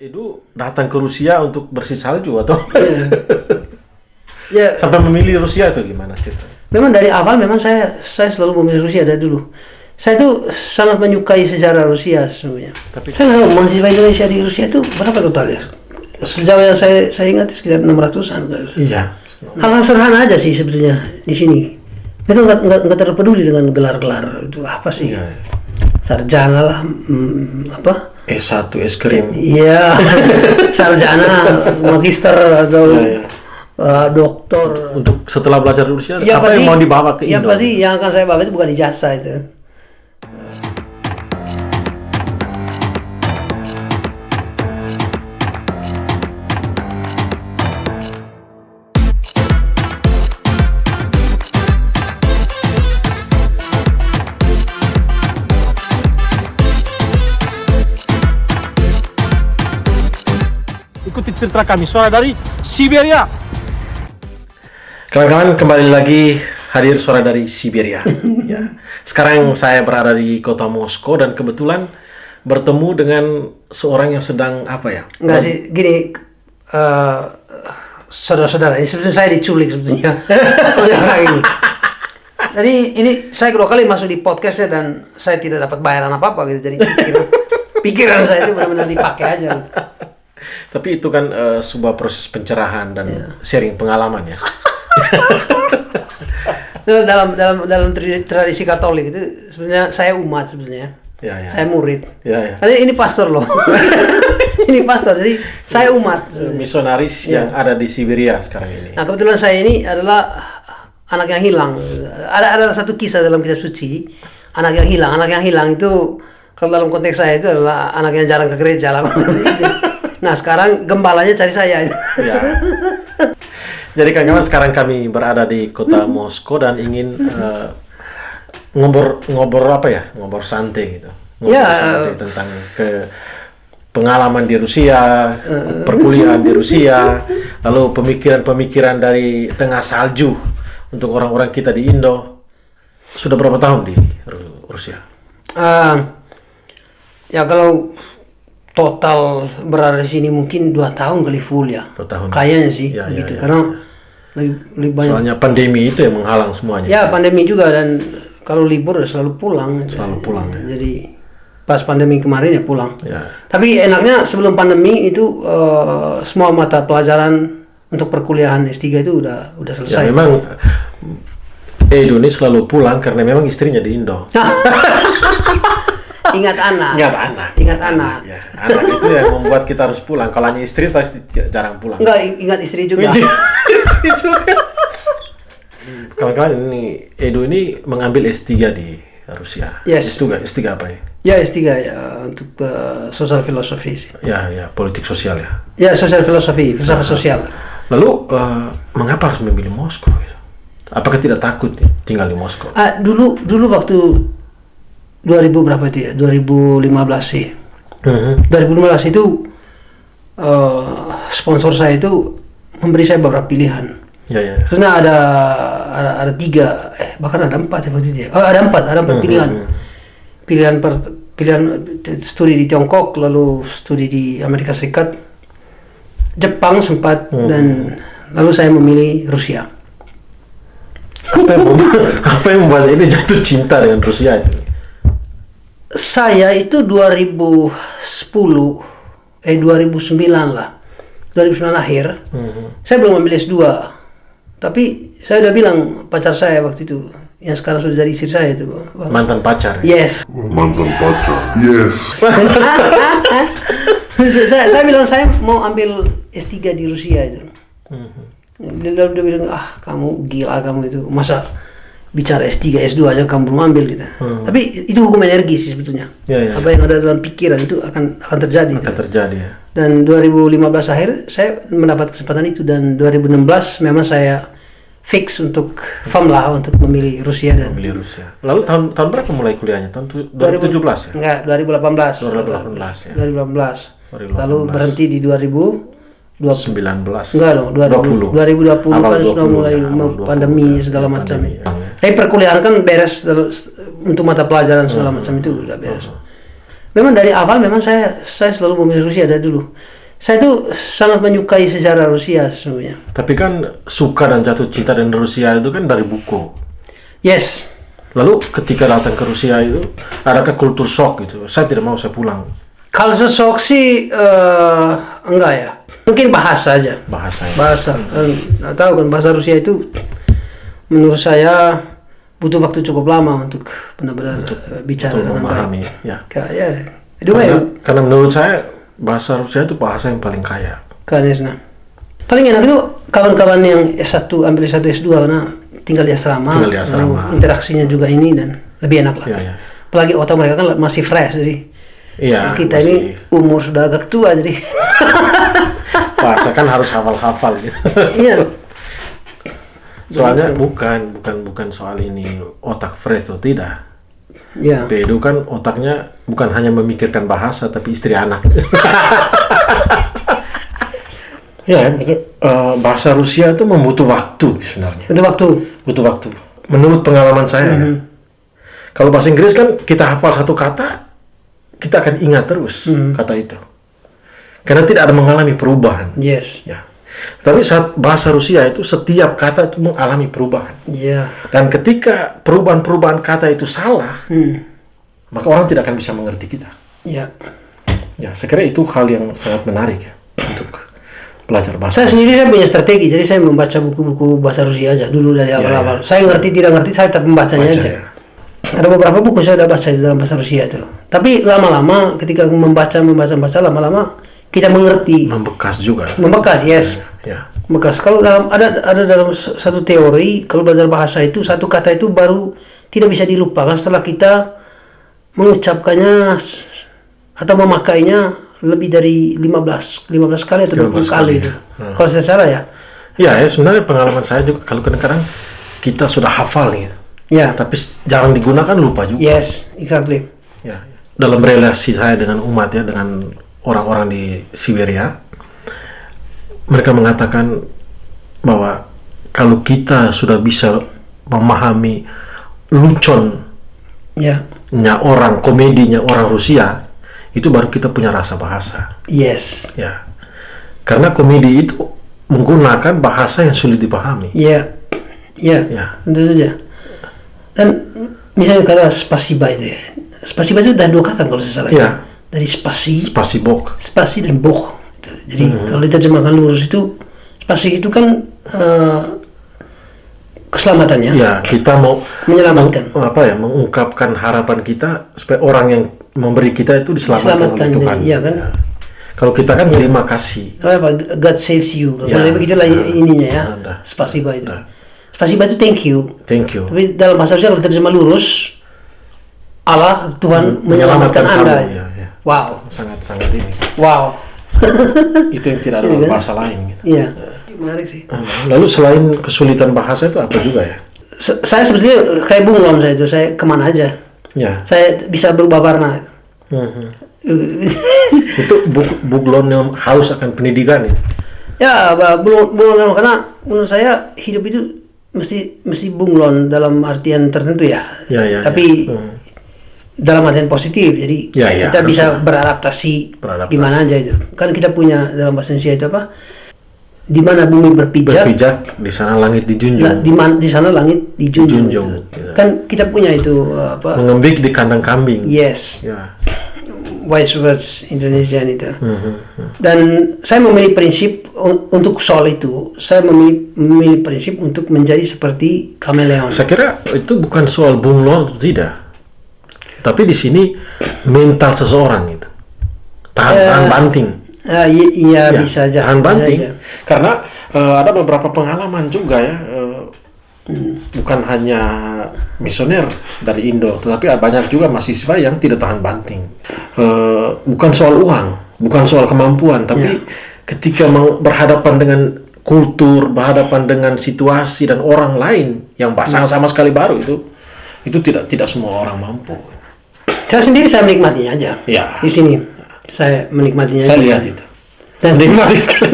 Edu datang ke Rusia untuk bersih salju atau Ya, sampai memilih Rusia itu gimana ceritanya? memang dari awal memang saya selalu memilih Rusia dari dulu. Saya tuh sangat menyukai sejarah Rusia sebenarnya. Tapi Saya mahasiswa Indonesia di Rusia itu berapa total ya? Sejauh yang saya ingat sekitar 600-an. iya. Hal-hal sederhana aja sih sebetulnya di sini. Mereka nggak terlalu peduli dengan gelar-gelar itu apa sih? Iya. Sarjana lah, apa? S1 es krim. Iya, sarjana, magister atau Iya. doktor. Untuk setelah belajar di Rusia, Ya, apa pasti, yang mau dibawa ke ya Indo? pasti yang akan saya bawa itu bukan ijazah itu. Ikuti cerita kami, suara dari Siberia. Kawan-kawan, kembali lagi hadir suara dari Siberia. Ya. Sekarang saya berada di kota Moskow dan kebetulan bertemu dengan seorang yang sedang apa ya? Enggak sih, gini, saudara-saudara, ini sebetulnya saya diculik sebetulnya oleh orang ini. Jadi ini saya kedua kali masuk di podcastnya dan saya tidak dapat bayaran apa-apa gitu. Jadi pikiran saya itu benar-benar dipakai aja. Gitu. Tapi itu kan sebuah proses pencerahan dan sharing pengalaman ya. dalam tradisi Katolik itu sebenarnya saya umat sebenarnya. Ya, ya. Saya murid. Ya. Ini pastor loh. Ini pastor. Jadi saya umat. Misionaris yang ada di Siberia sekarang ini. Nah, kebetulan saya ini adalah anak yang hilang. Ada satu kisah dalam kitab suci, anak yang hilang. Anak yang hilang itu kalau dalam konteks saya itu adalah anak yang jarang ke gereja lah. Nah, sekarang gembalanya cari saya. Ya. Jadi kawan-kawan, sekarang kami berada di kota Moskow dan ingin ngobrol apa ya? Ngobrol santai gitu. Santai tentang pengalaman di Rusia, perkuliahan di Rusia, lalu pemikiran-pemikiran dari tengah salju untuk orang-orang kita di Indo. Sudah berapa tahun di Rusia? Ya kalau total berada di sini mungkin 2 tahun kali full ya. 2 tahun. Kayaknya sih Ya, begitu. ya. Karena lebih banyak. Soalnya pandemi itu yang menghalang semuanya. Ya, pandemi juga dan kalau libur ya selalu pulang. Selalu pulang, ya. Jadi pas pandemi kemarin ya pulang. Ya. Tapi enaknya sebelum pandemi itu semua mata pelajaran untuk perkuliahan S3 itu udah Ya selesai. memang Edu ini selalu pulang karena memang istrinya di Indo. Ingat anak. Ingat anak. Ya. Anak itu yang membuat kita harus pulang. Kalau hanya istri pasti jarang pulang. Enggak, ingat istri juga. Istri juga. Kawan-kawan, ini Edu ini mengambil S3 di Rusia. Yes. S3 apa ya? Ya S3 ya untuk sosial filosofi. Ya, politik sosial ya. Ya sosial filosofi, filsafat sosial. Lalu mengapa harus memilih Moskow? Apakah tidak takut tinggal di Moskow? Dulu waktu 2000 berapa itu ya? 2015 sih. 2015 itu sponsor saya itu memberi saya beberapa pilihan. Ya. Sebenarnya ada 3, bahkan ada 4 ya waktu itu ya. Ada 4 pilihan. Pilihan studi di Tiongkok, lalu studi di Amerika Serikat, Jepang sempat, dan lalu saya memilih Rusia. Apa yang membuat ini jatuh cinta dengan Rusia itu? Saya itu 2009 lah. 2009 akhir. Saya belum ambil S2. Tapi saya udah bilang pacar saya waktu itu, yang sekarang sudah jadi istri saya itu. Mantan pacar. Ya? Yes. Mantan pacar. Yes. saya bilang saya mau ambil S3 di Rusia itu. Dia bilang, kamu gila kamu itu, masa bicara S3, S2 aja kamu belum ambil gitu. Tapi itu hukum energi sih sebetulnya. Ya. Apa yang ada dalam pikiran itu akan terjadi. Akan terjadi ya. Dan 2015 akhir saya mendapat kesempatan itu, dan 2016 memang saya fix untuk untuk memilih Rusia dan Memilih Rusia. Lalu tahun berapa mulai kuliahnya? Tahun 2017 ya? Enggak, 2018. 2018 ya. 2018. Lalu berhenti di 2019. Enggak dong, 2020 kan sudah mulai pandemi segala macam. Tapi perkuliahan kan beres untuk mata pelajaran segala macam itu udah beres. Memang dari awal memang saya selalu memilih Rusia dari dulu. Saya tuh sangat menyukai sejarah Rusia sebenarnya. Tapi kan suka dan jatuh cinta dengan Rusia itu kan dari buku. Yes. Lalu ketika datang ke Rusia itu, adakah kultur shock gitu? Saya tidak mau, saya pulang. Kalau sosok sih enggak ya. Mungkin bahasa aja. Bahasanya. Bahasa. Nggak tahu kan bahasa Rusia itu menurut saya butuh waktu cukup lama untuk benar-benar bicara Untuk dengan memahami, baik. ya. Ya. Karena menurut saya bahasa Rusia itu bahasa yang paling kaya. Karena paling enak itu kawan-kawan yang S1 ambil S1 S2 karena tinggal di asrama. Lalu interaksinya juga ini dan lebih enak lah. Ya. Apalagi otak mereka kan masih fresh jadi. Iya. Kita ini umur sudah agak tua jadi. Bahasa kan harus hafal-hafal gitu. Iya. Soalnya bukan soal ini otak fresh atau tidak. Ya. Bedu kan otaknya bukan hanya memikirkan bahasa tapi istri anak. Ya, bahasa Rusia itu membutuh waktu sebenarnya. Butuh waktu. Menurut pengalaman saya, kalau bahasa Inggris kan kita hafal satu kata, kita akan ingat terus kata itu. Karena tidak ada mengalami perubahan. Yes. Ya. Tapi saat bahasa Rusia itu setiap kata itu mengalami perubahan. Iya. Dan ketika perubahan-perubahan kata itu salah, maka orang tidak akan bisa mengerti kita. Iya. Ya, saya kira itu hal yang sangat menarik ya untuk belajar bahasa. Saya sendiri punya strategi, jadi saya membaca buku-buku bahasa Rusia aja dulu dari awal-awal. Saya ngerti tidak ngerti, saya tetap membacanya aja. Ya. Ada beberapa buku saya sudah baca di dalam bahasa Rusia itu. Tapi lama-lama ketika membaca lama-lama kita mengerti. Membekas juga. Membekas, yes. Ya. Bekas. Kalau ada dalam satu teori, kalau belajar bahasa itu satu kata itu baru tidak bisa dilupakan setelah kita mengucapkannya atau memakainya lebih dari 15 kali atau 20 kali itu. Kalau saya salah ya. Ya, sebenarnya pengalaman saya juga kalau kadang-kadang kita sudah hafal gitu. Ya. Tapi jarang digunakan, lupa juga. Yes, exactly. Ya. Dalam relasi saya dengan umat ya, dengan orang-orang di Siberia, mereka mengatakan bahwa kalau kita sudah bisa memahami nya orang, komedinya orang Rusia, itu baru kita punya rasa bahasa. Yes. Ya. Karena komedi itu menggunakan bahasa yang sulit dipahami. Iya. Iya. Ya. Tentu saja. Dan misalnya kata spasiba itu ya. Spasiba itu dari 2 kata kalau saya salah. Ya. Dari spasi dan boh. Jadi kalau diterjemahkan lurus itu spasi itu kan keselamatannya. Ya, kita mau menyelamatkan. Mengungkapkan harapan kita supaya orang yang memberi kita itu diselamatkan oleh Tuhan. Iya kan? Ya. Kalau kita kan terima kasih. God saves you. Kalau begitulah ininya ya. Spasiba itu. Spasiba itu thank you. Tapi dalam bahasa Rusia kalau terjemah lurus, Allah, Tuhan menyelamatkan Anda. Ya. Wow. Sangat ini. Wow. Itu yang tidak ada dalam bahasa lain. Gitu. Iya. Menarik sih. Lalu selain kesulitan bahasa itu apa juga ya? Saya sebetulnya kayak bunglon saya kemana aja. Ya. Saya bisa berubah warna. Itu bunglon yang haus akan pendidikan ya? Ya, bunglon karena menurut saya hidup itu mesti bunglon dalam artian tertentu ya. Tapi dalam artian positif, jadi kita bisa beradaptasi gimana aja itu. Kan kita punya dalam bahasa Indonesia itu apa? Di mana bumi berpijak, di sana langit dijunjung. Di sana langit dijunjung. Gitu. Kan kita punya itu apa? Mengembik di kandang kambing. Yes. Ya. Wise words Indonesian itu. Dan saya memilih prinsip untuk soal itu. Saya memilih prinsip untuk menjadi seperti kameleon. Saya kira itu bukan soal bunglon, tidak. Tapi di sini mental seseorang itu tahan banting. Iya bisa aja. Tahan banting. Karena ada beberapa pengalaman juga ya. Bukan hanya misioner dari Indo, tetapi banyak juga mahasiswa yang tidak tahan banting. Bukan soal uang, bukan soal kemampuan, tapi ketika berhadapan dengan kultur, berhadapan dengan situasi dan orang lain yang sama sekali baru itu tidak semua orang mampu. Saya sendiri saya menikmatinya aja. Ya. Di sini saya menikmatinya. Saya lihat itu. Dan menikmati sekali.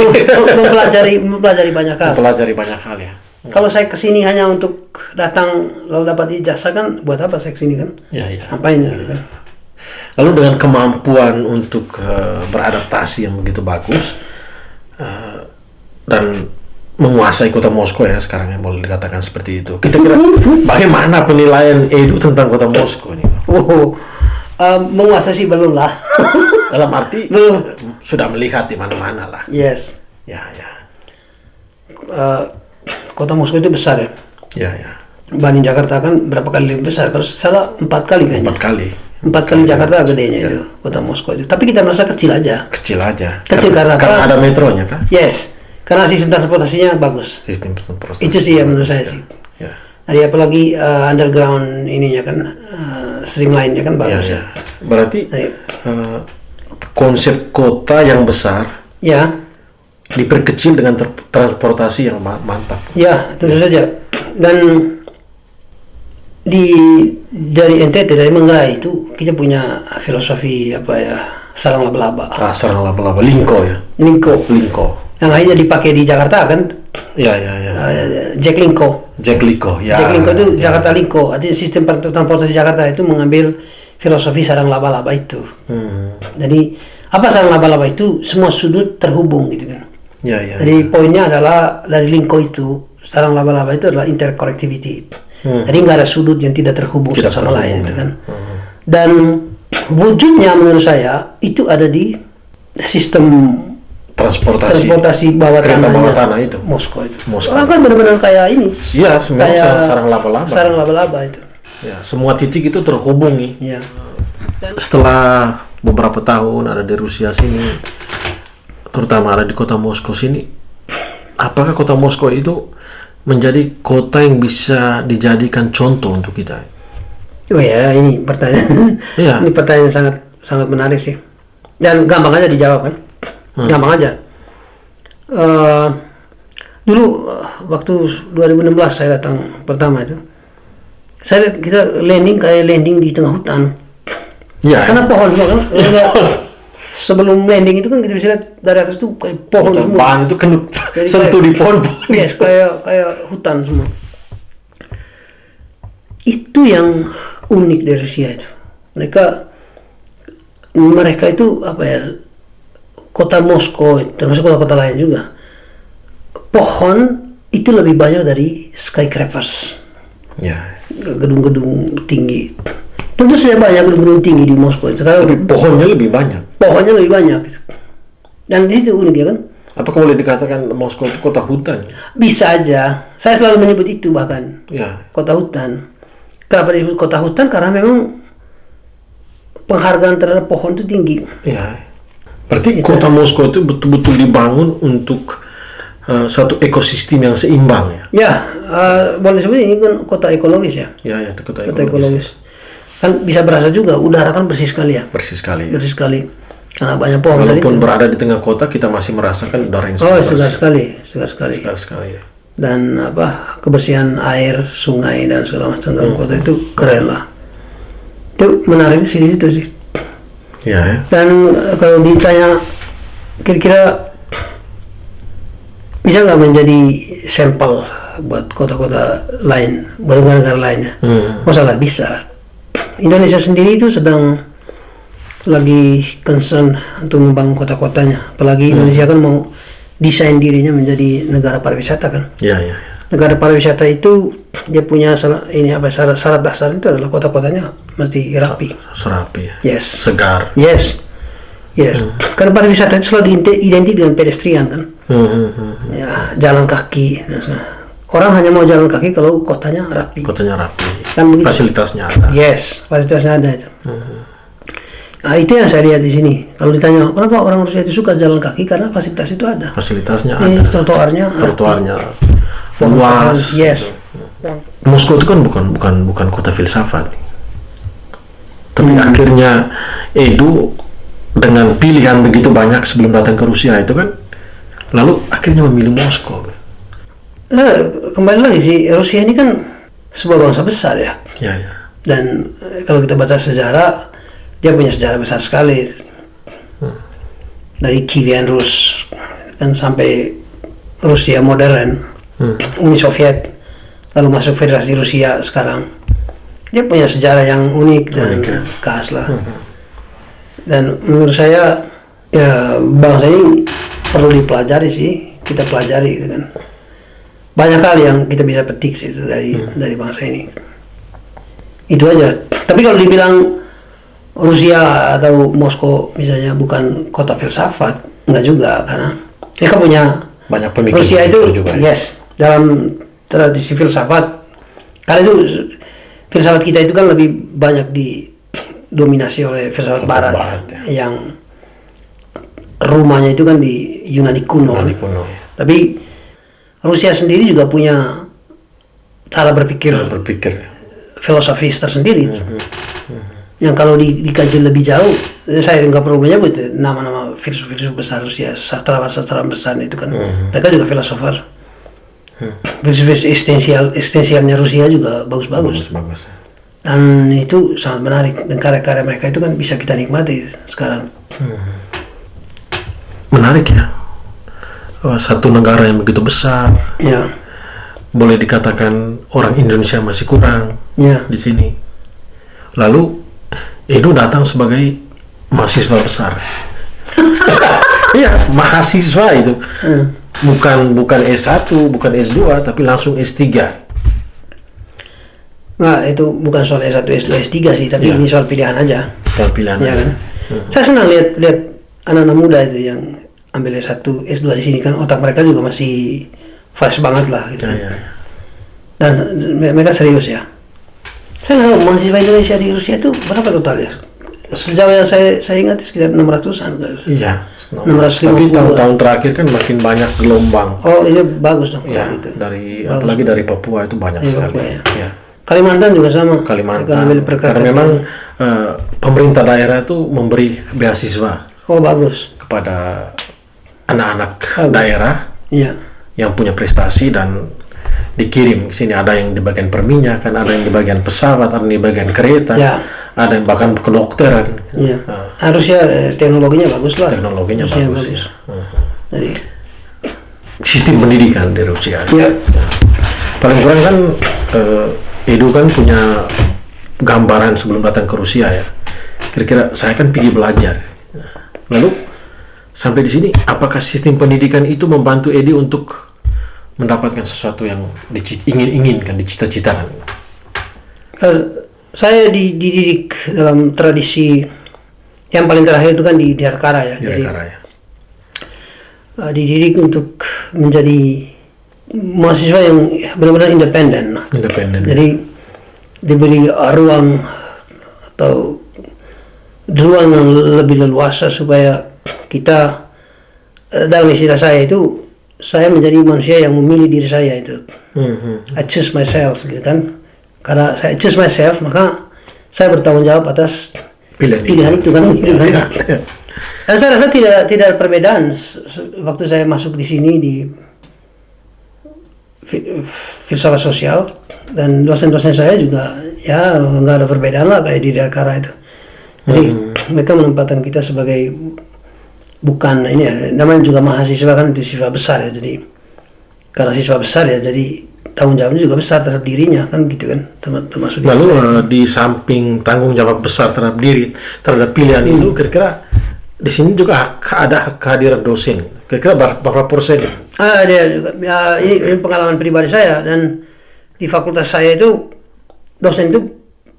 mempelajari banyak hal. Mempelajari banyak hal ya. Kalau saya kesini hanya untuk datang lalu dapat ijazah kan, buat apa saya kesini kan? Iya. Ngapain gitu kan? Lalu dengan kemampuan untuk beradaptasi yang begitu bagus dan menguasai kota Moskow ya sekarang yang boleh dikatakan seperti itu. Kita kira bagaimana penilaian Edu tentang kota Moskow ini? Menguasai sih belum lah. Dalam arti sudah melihat di mana-mana lah. Yes. Ya. Kota Moskow itu besar ya. Ya. Banding Jakarta kan berapa kali lebih besar? Kalau salah 4 kali kayaknya. 4 kali Jakarta gedenya itu kota Moskow itu. Tapi kita merasa kecil aja. Kecil karena ada metronya kan? Yes. Karena sistem transportasinya bagus. Sistem transportasi. Itu sih yang menurut saya sih. Ya. Ada apalagi underground ininya kan, streamline-nya kan bagus ya. Berarti konsep kota yang besar diperkecil dengan transportasi yang mantap. Ya, tentu saja. Dan dari NTT, dari Manggarai itu kita punya filosofi sarang laba-laba. Sarang laba-laba, Linko ya. Linko. Yang akhirnya dipakai di Jakarta kan? Ya. Jack Linko. Jack Linko itu Jakarta Linko. Artinya sistem transportasi Jakarta itu mengambil filosofi sarang laba-laba itu. Jadi apa sarang laba-laba itu? Semua sudut terhubung gitu kan. Jadi poinnya adalah dari Linko itu, sarang laba-laba itu adalah interconnectivity. Jadi nggak ada sudut yang tidak terhubung satu sama lain gitu kan. Dan wujudnya menurut saya itu ada di sistem transportasi bawah tanah itu. Moskow itu. Orang kan benar-benar kayak ini. Iya, sebenarnya sarang laba-laba. Sarang laba-laba itu. Ya, semua titik itu terhubungi. Iya. Setelah beberapa tahun ada di Rusia sini, terutama ada di kota Moskow sini, apakah kota Moskow itu menjadi kota yang bisa dijadikan contoh untuk kita? Oh ya, ini pertanyaan. Ini pertanyaan sangat sangat menarik sih. Dan gampang aja dijawab kan? Gampang aja. Dulu waktu 2016 saya datang pertama itu, saya lihat kita landing di tengah hutan. Ya. Karena pohon semua kan. Sebelum landing itu kan kita bisa lihat dari atas tuh kayak pohon semua. Pohon itu kan sentuh di pohon. Yes, kayak hutan semua. Itu yang unik dari Rusia itu. Mereka itu kota Moskow, termasuk kota-kota lain juga, pohon itu lebih banyak dari skyscrapers. Ya. Gedung-gedung tinggi. Tentu saja banyak gedung-gedung tinggi di Moskow. Tapi pohonnya lebih banyak. Dan di situ unik ya kan? Apakah boleh dikatakan Moskow itu kota hutan? Bisa aja. Saya selalu menyebut itu bahkan. Ya. Kota hutan. Kenapa disebut kota hutan? Karena memang penghargaan terhadap pohon itu tinggi. Ya. Berarti kota Moskow itu betul-betul dibangun untuk suatu ekosistem yang seimbang ya? Ya, boleh sebut ini kan kota ekologis ya? Ya, kota ekologis. Kan bisa berasa juga, udara kan bersih sekali ya? Bersih sekali. Karena banyak pohon. Walaupun berada di tengah kota, kita masih merasakan udara yang segar sekali. Ya. Dan kebersihan air, sungai dan segala macam dalam kota itu keren lah. Itu menarik sih di situ sih. Ya. Dan kalau ditanya kira-kira bisa nggak menjadi sampel buat kota-kota lain, buat negara-negara lainnya? Masalah bisa. Indonesia sendiri itu sedang lagi concern untuk membangun kota-kotanya. Apalagi Indonesia kan mau desain dirinya menjadi negara pariwisata kan? Ya. Negara pariwisata itu dia punya syarat dasar itu adalah kota-kotanya mesti rapi. Serapi. Yes. Segar. Yes. Karena pariwisata itu selalu identik dengan pedestrian kan. Ya, jalan kaki. Orang hanya mau jalan kaki kalau kotanya rapi. Kan begitu. Fasilitasnya ada. Yes, fasilitasnya ada itu. Nah, itu yang saya lihat di sini. Kalau ditanya kenapa orang Rusia itu suka jalan kaki, karena fasilitas itu ada. Fasilitasnya ada. Trotoarnya luas. Yes. Moskow itu kan bukan kota filsafat. Tapi akhirnya Edu dengan pilihan begitu banyak sebelum datang ke Rusia itu kan, lalu akhirnya memilih Moskow. Kembali lagi sih, Rusia ini kan sebuah bangsa besar ya. Ya. Dan kalau kita baca sejarah, dia punya sejarah besar sekali. Dari Kievan Rus kan sampai Rusia modern, Uni Soviet, lalu masuk Federasi Rusia sekarang. Dia punya sejarah yang unik dan khas lah. Dan menurut saya ya bangsa ini perlu dipelajari sih, kita pelajari gitu kan. Banyak hal yang kita bisa petik sih dari bangsa ini. Itu aja. Tapi kalau dibilang Rusia atau Moskow misalnya bukan kota filsafat, enggak juga, karena mereka punya banyak pemikiran Rusia itu juga, yes, dalam tradisi filsafat. Karena itu filsafat kita itu kan lebih banyak didominasi oleh filsafat Barat ya. yang rumahnya itu kan di Yunani kuno. Ya. Tapi Rusia sendiri juga punya cara berpikir filosofis tersendiri. Yang kalau dikaji lebih jauh, saya nggak perlu menyebut nama-nama filsuf besar Rusia, sastrawan besar itu kan, mereka juga filosofer. Filsuf eksistensialnya Rusia juga bagus. Dan itu sangat menarik, dan karya-karya mereka itu kan bisa kita nikmati sekarang. Menarik ya, satu negara yang begitu besar, ya. Boleh dikatakan orang Indonesia masih kurang ya. Di sini. Lalu Edo datang sebagai mahasiswa besar. Iya, mahasiswa itu. Bukan S1, bukan S2, tapi langsung S3. Nah, itu bukan soal S1, S2, S3 sih, tapi ini soal pilihan aja. Soal pilihan ya, aja. Kan? Saya senang lihat anak-anak muda itu yang ambil S1, S2 di sini kan, otak mereka juga masih fresh banget lah gitu. Ya. Dan mereka serius ya. Saya nggak tahu mahasiswa Indonesia di Rusia itu berapa totalnya? Sejauh yang saya ingat sekitar 600-an. Iya. 650. Tapi tahun-tahun terakhir kan makin banyak gelombang. Oh, itu bagus dong. Ya, gitu. Apalagi dari Papua itu banyak sekali. Papua, ya. Ya. Kalimantan juga sama. Kalimantan. Karena memang pemerintah daerah itu memberi beasiswa. Oh, bagus. Kepada anak-anak daerah yang punya prestasi dan dikirim ke sini. Ada yang di bagian perminyakan, ada yang di bagian pesawat, ada yang di bagian kereta, ada yang bahkan kedokteran. Iya. Harusnya teknologinya bagus lah. Teknologinya bagus. Ya. Jadi sistem pendidikan di Rusia. Ya. Paling kurang kan Edo kan punya gambaran sebelum datang ke Rusia ya. Kira-kira saya kan pergi belajar. Lalu sampai di sini, apakah sistem pendidikan itu membantu Edo untuk mendapatkan sesuatu yang inginkan, dicita-citakan? Saya dididik dalam tradisi yang paling terakhir itu kan di Dirkara ya. Dididik untuk menjadi mahasiswa yang benar-benar independen. Jadi diberi ruang atau ruang yang lebih leluasa supaya kita, dalam istilah saya itu, saya menjadi manusia yang memilih diri saya itu. I choose myself gitu kan. Karena saya choose myself, maka saya bertanggung jawab atas pilihan itu kan. Gitu kan. Dan saya rasa tidak ada perbedaan waktu saya masuk di sini di filsafat sosial, dan dosen-dosen saya juga ya nggak ada perbedaan lah kayak di Dirkara itu. Jadi mereka menempatkan kita sebagai bukan ini ya, namanya juga mahasiswa kan, itu siswa besar ya. Jadi karena siswa besar ya, jadi tanggung jawabnya juga besar terhadap dirinya kan gitu kan, termasuk. Lalu di samping tanggung jawab besar terhadap diri, terhadap pilihan itu, kira-kira di sini juga ada kehadiran dosen. Kira-kira berapa persen? Ada juga. Ya, ini pengalaman pribadi saya, dan di fakultas saya itu dosen itu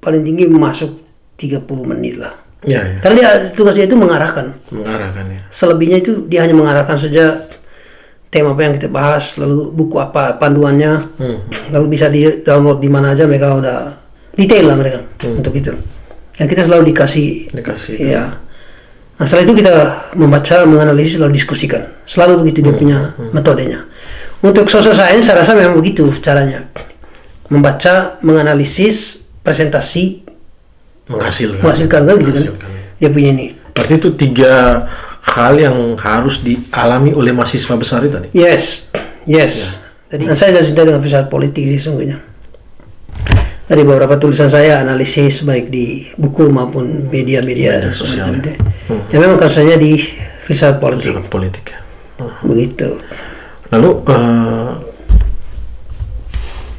paling tinggi masuk 30 menit lah. Ya. Karena dia tugasnya itu mengarahkan ya. Selebihnya itu dia hanya mengarahkan saja tema apa yang kita bahas, lalu buku apa panduannya, lalu bisa di download di mana aja, mereka udah detail lah mereka untuk itu. Dan kita selalu dikasih ya. Nah, setelah itu kita membaca, menganalisis, lalu diskusikan. Selalu begitu dia punya metodenya. Untuk social science saya rasa memang begitu caranya. Membaca, menganalisis, presentasi, menghasilkan kan gitu kan. Dia punya ini. Berarti itu 3 hal yang harus dialami oleh mahasiswa besar itu tadi. Yes. Ya. Jadi saya cinta dengan filsafat politik sih sungguhnya. Dari beberapa tulisan saya, analisis baik di buku maupun media sosial itu. Ya memang kasusnya di filsafat politik. Begitu. Lalu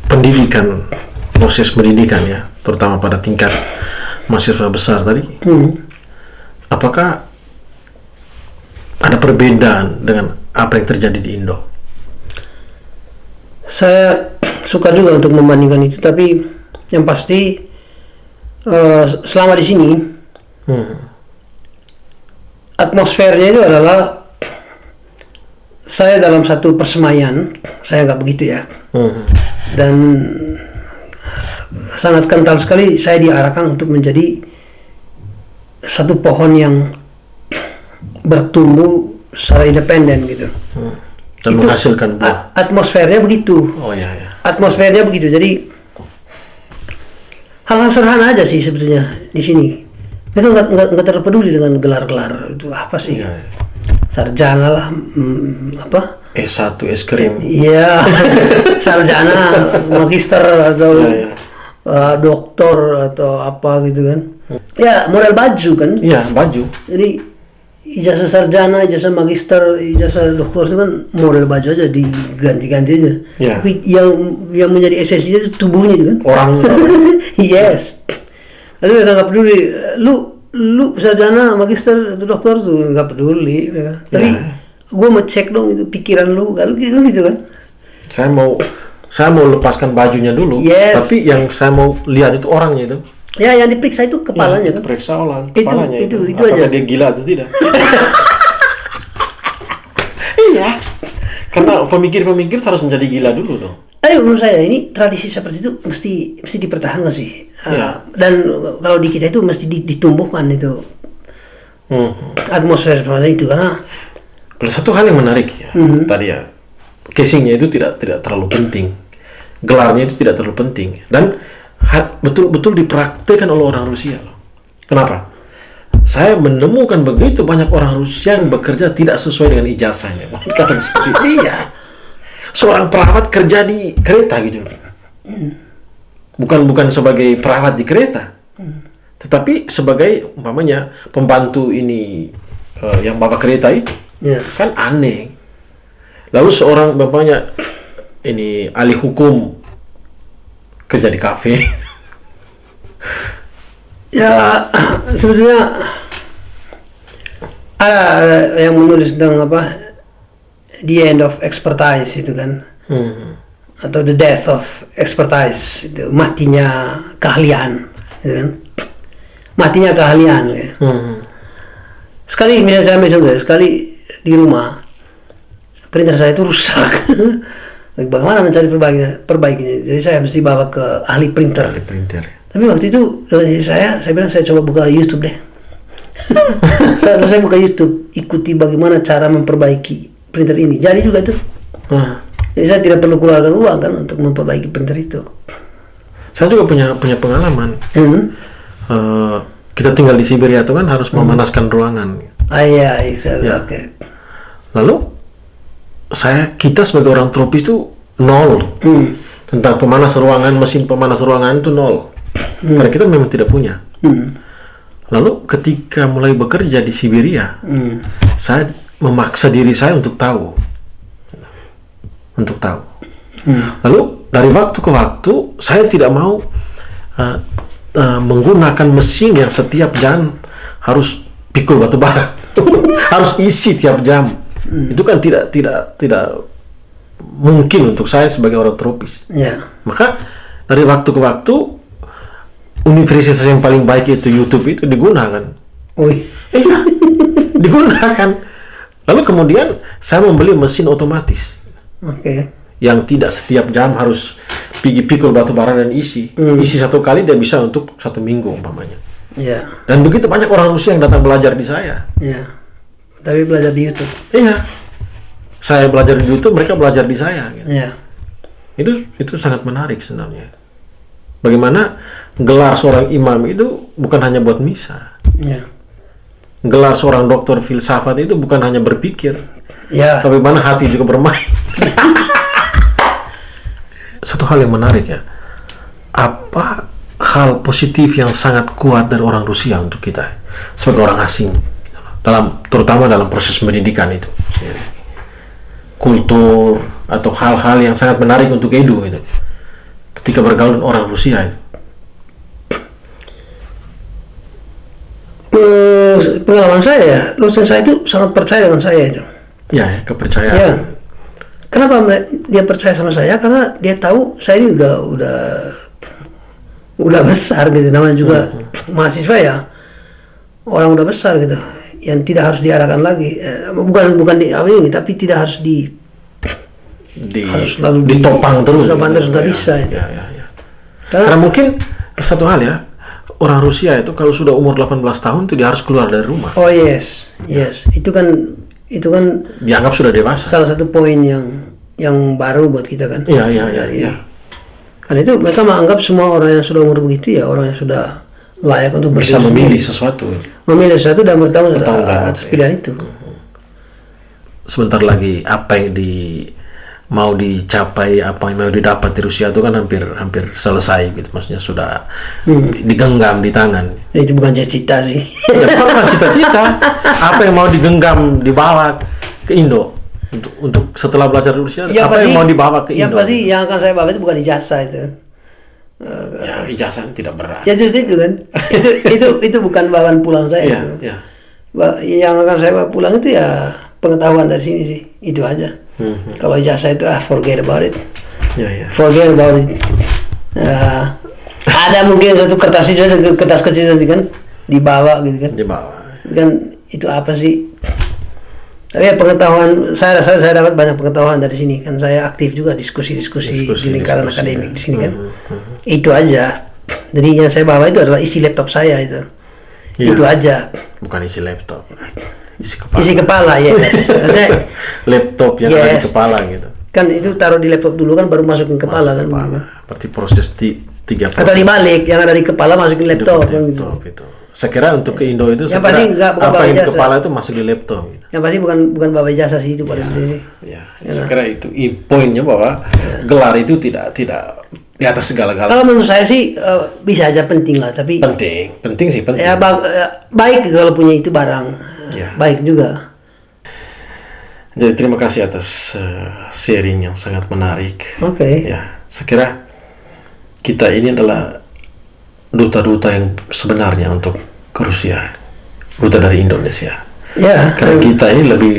pendidikan, proses pendidikan ya, terutama pada tingkat mahasiswa besar tadi, apakah ada perbedaan dengan apa yang terjadi di Indo? Saya suka juga untuk membandingkan itu, tapi yang pasti selama di sini atmosfernya itu adalah saya dalam satu persemaian, saya nggak begitu ya, dan sangat kental sekali saya diarahkan untuk menjadi satu pohon yang bertumbuh secara independen gitu. Dan Itu menghasilkan buah. Atmosfernya begitu. Oh ya ya. Atmosfernya begitu. Jadi hal-hal sederhana aja sih sebetulnya di sini. Mereka nggak terpeduli dengan gelar-gelar itu apa sih? Ya, ya. Sarjana lah, apa? S1 es krim. Iya, sarjana, magister atau Ya, ya. doktor atau apa gitu kan? Ya model baju kan? Iya, baju. Jadi ijazah sarjana, ijazah magister, ijazah doktor itu kan model baju aja diganti-ganti aja. Ya. Tapi yang menjadi esensinya itu tubuhnya itu kan. Orang Yes. Lalu mereka nggak peduli. Lu sarjana, magister atau doktor tuh nggak peduli. Mereka. Tapi gue mau cek dong itu pikiran lu, kalau gitu kan. saya mau lepaskan bajunya dulu. Yes. Tapi yang saya mau lihat itu orangnya itu. Ya yang diperiksa itu kepalanya kan. Periksa orang Itu- kepalanya itu Apakah aja. dia gila atau tidak? Iya. Karena pemikir-pemikir harus menjadi gila dulu dong. Menurut saya ini tradisi seperti itu mesti dipertahankan sih. Iya. Dan kalau di kita itu mesti ditumbuhkan itu atmosfer seperti itu karena Ada satu hal yang menarik ya. Tadi ya, casingnya itu tidak terlalu penting, gelarnya itu tidak terlalu penting, dan betul-betul dipraktekkan oleh orang Rusia loh. Kenapa? Saya menemukan begitu banyak orang Rusia yang bekerja tidak sesuai dengan ijazahnya. Kata seperti itu. Iya. Seorang perawat kerja di kereta gitu. Bukan sebagai perawat di kereta. Tetapi sebagai umpamanya pembantu ini yang bawa kereta itu. ya. Kan aneh. Lalu seorang bapaknya ini ahli hukum kerja di kafe. Ya sebetulnya ada yang menulis tentang apa the end of expertise itu kan, atau the death of expertise, itu matinya keahlian gitu kan, matinya keahlian ya. Sekali misalnya saya ambil contoh, sekali di rumah printer saya itu rusak. Bagaimana mencari perbaikinya? Jadi saya mesti bawa ke ahli printer. Ahli printer. Tapi waktu itu saya bilang saya coba buka YouTube deh. Saya buka YouTube, ikuti bagaimana cara memperbaiki printer ini. Jadi juga itu. Jadi saya tidak perlu keluarkan uang kan untuk memperbaiki printer itu. Saya juga punya pengalaman. Kita tinggal di Siberia itu kan harus memanaskan ruangan. Iya, Ya. oke. Lalu kita sebagai orang tropis itu nol tentang pemanas ruangan, mesin pemanas ruangan itu nol. Karena kita memang tidak punya. Lalu ketika mulai bekerja di Siberia, saya memaksa diri saya untuk tahu. Lalu dari waktu ke waktu saya tidak mau menggunakan mesin yang setiap jam harus pikul batu bara. Harus isi tiap jam. Itu kan tidak mungkin untuk saya sebagai orang tropis. Ya. Maka dari waktu ke waktu universitas yang paling baik itu YouTube itu digunakan. Iya, digunakan. Lalu kemudian saya membeli mesin otomatis. Oke. Yang tidak setiap jam harus pergi pikul batu bara dan isi. Isi satu kali dia bisa untuk 1 minggu umpamanya. Ya. Dan begitu banyak orang Rusia yang datang belajar di saya. Ya. Tapi belajar di YouTube. Iya. Saya belajar di YouTube, mereka belajar di saya. Gitu. Ya. Itu sangat menarik sebenarnya. Bagaimana gelar seorang imam itu bukan hanya buat misa. Ya. Gelar seorang doktor filsafat itu bukan hanya berpikir, Ya. tapi bagaimana hati juga bermain. Satu hal yang menarik ya, apa hal positif yang sangat kuat dari orang Rusia untuk kita sebagai orang asing, terutama dalam proses pendidikan itu sendiri, kultur atau hal-hal yang sangat menarik untuk Edu itu, ketika bergaul dengan orang Rusia itu. pengalaman saya, dosen saya itu sangat percaya dengan saya itu. Ya, kepercayaan. Ya. Kenapa dia percaya sama saya? Karena dia tahu saya ini udah besar gitu, namanya juga mahasiswa ya, orang udah besar gitu, yang tidak harus diarahkan lagi, bukan di apa ini, tapi tidak harus harus lalu ditopang terus. Ditopang terus nggak Ya, bisa itu. ya. Karena mungkin satu hal ya, orang Rusia itu kalau sudah umur 18 tahun itu dia harus keluar dari rumah. Oh yes, itu kan Dianggap sudah dewasa. salah satu poin yang baru buat kita kan. Iya. Karena itu mereka menganggap semua orang yang sudah umur begitu ya orang yang sudah layak untuk Bisa berdiri memilih sendiri. sesuatu. Memilih sesuatu dan bertanggung Bertanggung jawab jawab, atas ya. pilihan itu. Sebentar lagi apa yang mau dicapai, apa yang mau didapat di Rusia itu kan hampir selesai gitu. Maksudnya sudah digenggam di tangan. Itu bukan cita-cita sih. Ya, bukan cita-cita. Apa yang mau digenggam dibawa ke Indo untuk setelah belajar di Rusia, apa yang mau dibawa ke Yang Indo? pasti yang akan saya bawa itu bukan ijazah itu. Ya, ijazah tidak berat. Ya justru itu kan. itu bukan bawaan pulang saya Iya, itu. iya. Yang akan saya bawa pulang itu ya pengetahuan dari sini sih. Itu aja. Kalau ijazah itu forget about it. Ya. Forget about it. Ada mungkin satu kertas kecil nanti kan dibawa gitu kan. Dibawa. Kan itu apa sih? Tapi ya pengetahuan saya rasa saya dapat banyak pengetahuan dari sini kan, saya aktif juga diskusi di lingkaran akademik di sini kan. Itu aja. Jadi yang saya bawa itu adalah isi laptop saya itu. Iya. Itu aja. Bukan isi laptop. Isi kepala. Isi kepala ya. Maksudnya, Laptop yang ada di Yes. kepala gitu. kan itu taruh di laptop dulu kan baru masukin kepala Masuk kan. kepala. Berarti proses tiga Atau dibalik, yang ada di kepala masukin laptop kan gitu. laptop itu. Saya kira untuk ke Indo itu Yang saya pasti kira bukan apa bawa yang di ijazah. kepala itu masuk di laptop gitu. Yang pasti bukan bawa ijazah sih itu pada sih. Ya, saya kira itu poinnya bahwa gelar itu tidak di atas segala-galanya. Kalau menurut saya sih bisa aja penting lah, tapi Penting sih penting. ya baik kalau punya itu barang. Ya. Baik juga. Jadi terima kasih atas sharing yang sangat menarik. Oke. Ya, saya kira kita ini adalah duta-duta yang sebenarnya untuk ke Rusia, duta dari Indonesia. Ya. Karena kita ini lebih,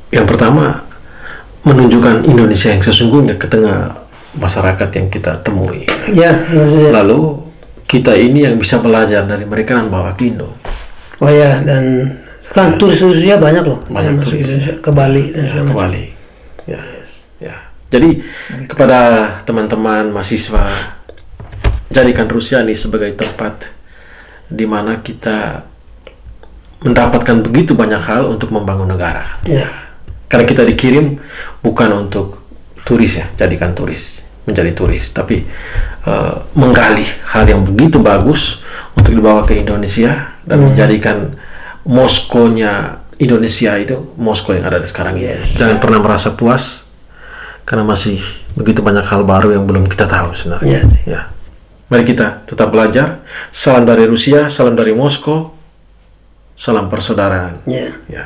yang pertama menunjukkan Indonesia yang sesungguhnya ke tengah masyarakat yang kita temui. Ya. Lalu kita ini yang bisa belajar dari mereka dan bawa ke Indo. Oh ya, dan sekarang turis-turisnya banyak loh. Banyak yang masuk turis. Indonesia, ke Bali dan segala macam. Kembali. Ya. Jadi kepada teman-teman mahasiswa, jadikan Rusia ini sebagai tempat di mana kita mendapatkan begitu banyak hal untuk membangun negara. Ya. Karena kita dikirim bukan untuk turis ya, jadikan turis, menjadi turis, tapi menggali hal yang begitu bagus untuk dibawa ke Indonesia dan menjadikan Moskow-nya Indonesia itu Moskow yang ada sekarang ini. Yes. Jangan pernah merasa puas karena masih begitu banyak hal baru yang belum kita tahu sebenarnya. Yes. Ya. Mari kita tetap belajar. Salam dari Rusia, salam dari Moskow, salam persaudaraan. Ya. Ya.